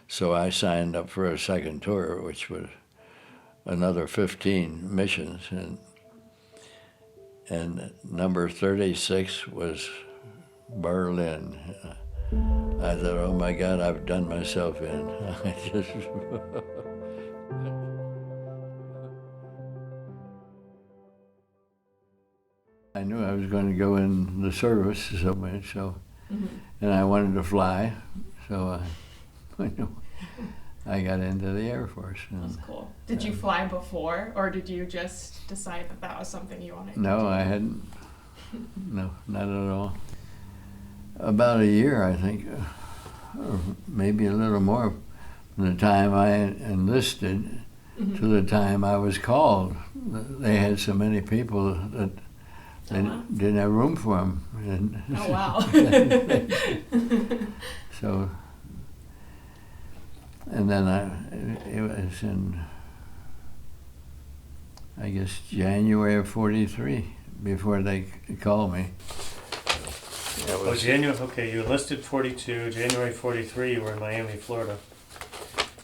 So I signed up for a second tour, which was another 15 missions, and number 36 was Berlin. I thought, oh my God, I've done myself in. I just I knew I was going to go in the service so much, and I wanted to fly, so I got into the Air Force. That's cool. Did you fly before, or did you just decide that that was something you wanted to do? No, I hadn't. No, not at all. About a year, I think, or maybe a little more, from the time I enlisted to the time I was called. They had so many people that they didn't have room for them. Oh, wow. So, and then it was in, I guess, January of '43 before they called me. January. Okay, you enlisted 42. January 43, you were in Miami, Florida,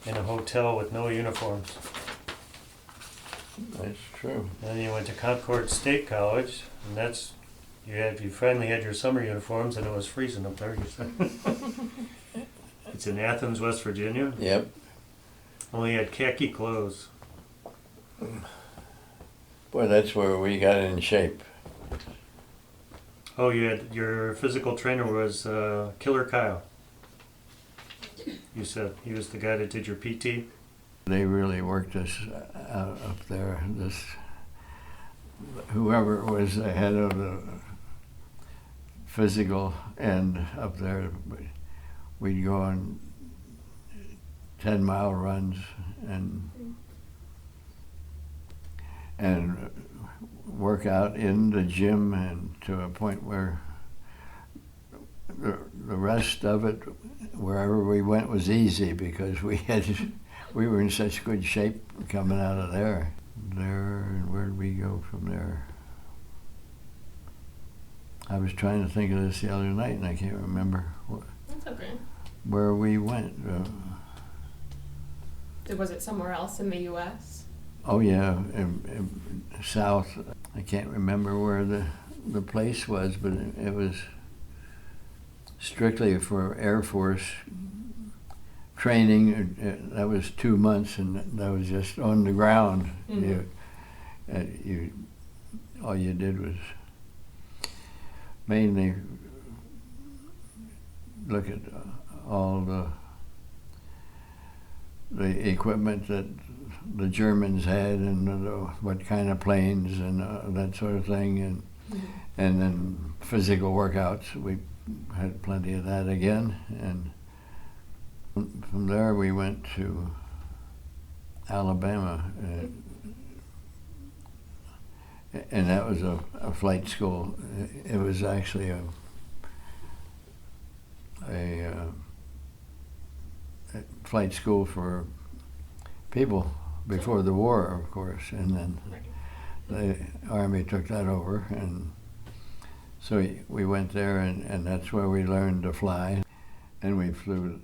in a hotel with no uniforms. That's true. Then you went to Concord State College, and you finally had your summer uniforms, and it was freezing up there. You said. It's in Athens, West Virginia. Yep. Only had khaki clothes. Boy, that's where we got in shape. Oh, your physical trainer was Killer Kyle. You said he was the guy that did your PT. They really worked us out up there. Whoever was the head of the physical end up there, we'd go on 10-mile runs and work out in the gym, and to a point where the rest of it, wherever we went, was easy because we were in such good shape coming out of there. And where did we go from there? I was trying to think of this the other night, and I can't remember That's okay. where we went. Was it somewhere else in the U.S.? Oh yeah, in south. I can't remember where the place was, but it was strictly for Air Force training. That was 2 months, and that was just on the ground. Mm-hmm. All you did was mainly look at all the equipment that the Germans had, and what kind of planes and that sort of thing, and then physical workouts. We had plenty of that again, and from there we went to Alabama, and that was a flight school. It was actually a flight school for people before the war, of course, and then the Army took that over, and so we went there, and that's where we learned to fly, and we flew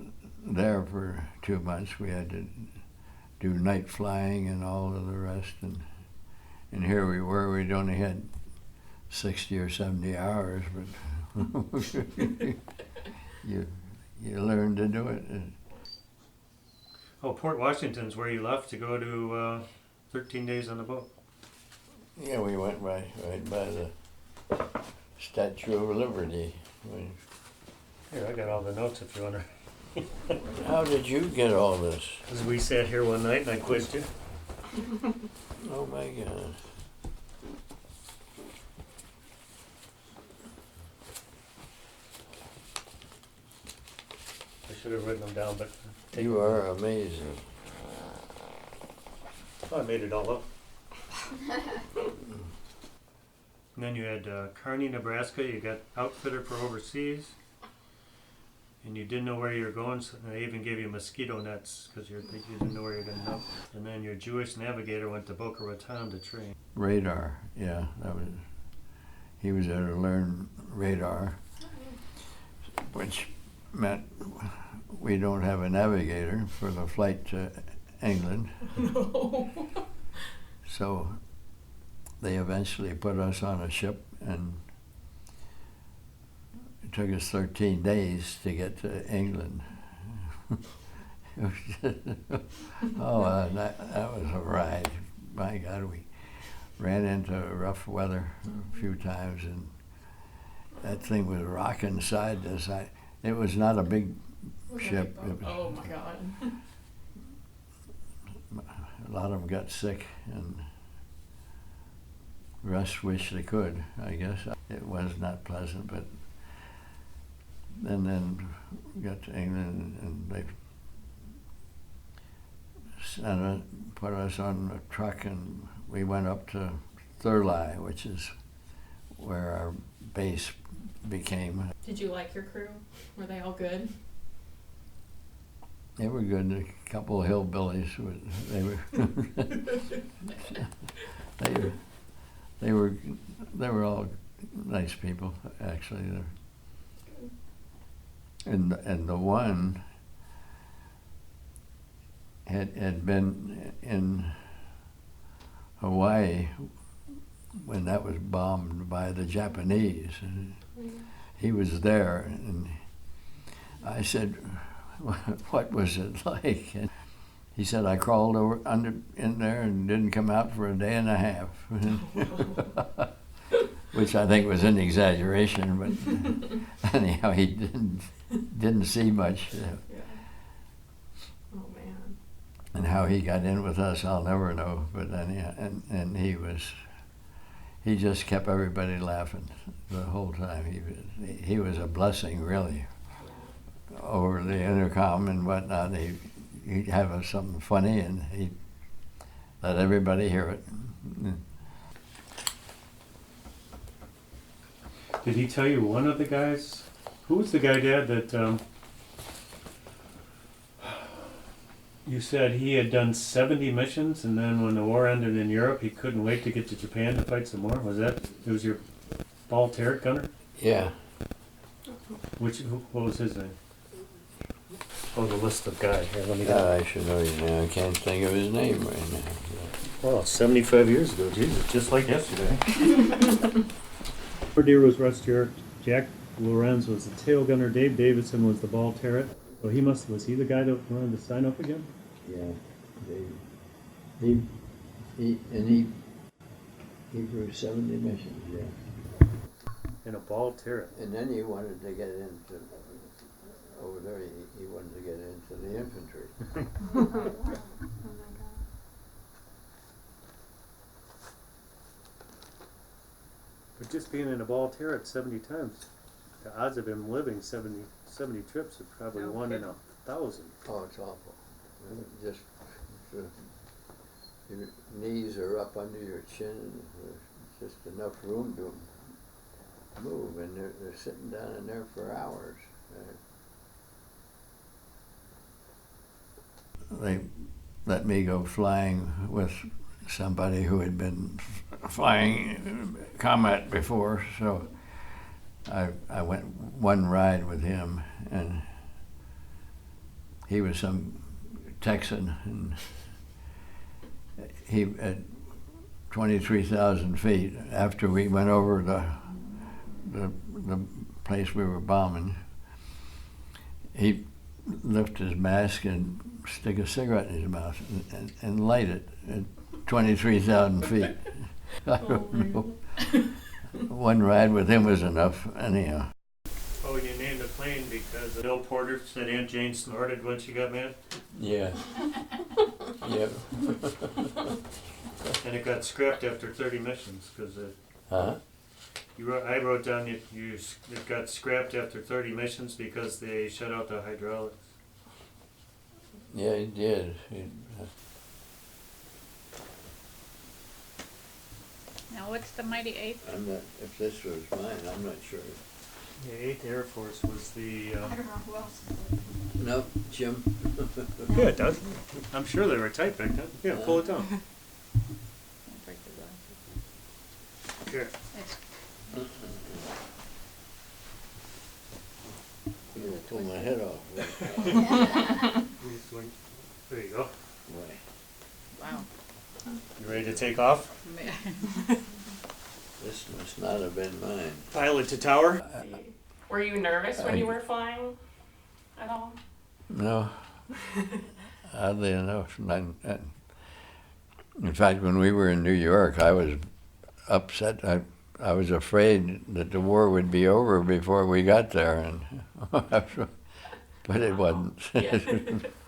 there for 2 months. We had to do night flying and all of the rest, and here we were. We'd only had 60 or 70 hours, but you learn to do it. Oh, Port Washington's where you left to go to 13 days on the boat. Yeah, we went right by the Statue of Liberty. Here, I got all the notes if you want to. How did you get all this? Because we sat here one night and I quizzed you. Oh my God. I should have written them down, but... You are amazing. Oh, I made it all up. And then you had Kearney, Nebraska. You got outfitter for overseas. And you didn't know where you were going, so they even gave you mosquito nets because you didn't know where you were going to go. And then your Jewish navigator went to Boca Raton to train. Radar, yeah, he was there to learn radar, which meant we don't have a navigator for the flight to England. No. So they eventually put us on a ship, and it took us 13 days to get to England. Oh, that was a ride. My God, we ran into rough weather a few times, and that thing was rocking side to side. It was not a big ship. It was, Oh my God. a lot of them got sick, and the rest wished they could, I guess. It was not pleasant, but then we got to England, and they put us on a truck, and we went up to Thurley, which is where our base became. Did you like your crew? Were they all good? They were good. A couple of hillbillies. They were all nice people, actually. And the one had been in Hawaii when that was bombed by the Japanese. And he was there, and I said, "What was it like?" And he said, "I crawled in there and didn't come out for a day and a half," which I think was an exaggeration. But anyhow, he didn't see much. Yeah. Oh man. And how he got in with us, I'll never know. But anyhow, and he just kept everybody laughing the whole time. He was a blessing, really. Over the intercom and whatnot, he'd have something funny, and he'd let everybody hear it. Did he tell you one of the guys? Who was the guy, Dad, that you said he had done 70 missions, and then when the war ended in Europe, he couldn't wait to get to Japan to fight some more? It was your ball turret gunner? Yeah. What was his name? Oh, the list of guys. Here, let me get I should know his name. I can't think of his name right now. Well, 75 years ago, Jesus, just like yesterday. Deer was Russ Jarrett. Jack Lorenz was the tail gunner. Dave Davidson was the ball turret. Oh, was he the guy that wanted to sign up again? Yeah. He grew 70 missions, yeah. In a ball turret. And then he wanted to get into, over there, he wanted to get into the infantry. But just being in a ball turret 70 times, the odds of him living 70 trips are probably No 1 in kidding. Oh, 1,000. it's awful. Just your knees are up under your chin, and there's just enough room to move, and they're sitting down in there for hours. They let me go flying with somebody who had been flying combat before, so I went one ride with him, and he was some Texan, and he at 23,000 feet, after we went over the place we were bombing, he lift his mask and stick a cigarette in his mouth and light it at 23,000 feet. I don't know. One ride with him was enough, anyhow. Oh, you named the plane because Bill Porter said Aunt Jane snorted when she got mad? Yeah. Yep. And it got scrapped after 30 missions because Huh? I wrote down it got scrapped after 30 missions because they shut out the hydraulics. Yeah, he did. Now, what's the Mighty Eighth? I'm not. If this was mine, I'm not sure. The 8th Air Force was the... I don't know who else. No, Jim. Yeah, it does. I'm sure they were tight back then. Yeah, pull it down. Break the glass. Here. It's- Yeah. pull my head off. You just went- There you go. Wow. You ready to take off? This must not have been mine. Pilot to tower. Were you nervous when you were flying at all? No, oddly enough. In fact, when we were in New York, I was upset. I was afraid that the war would be over before we got there, and but it wasn't. Yeah.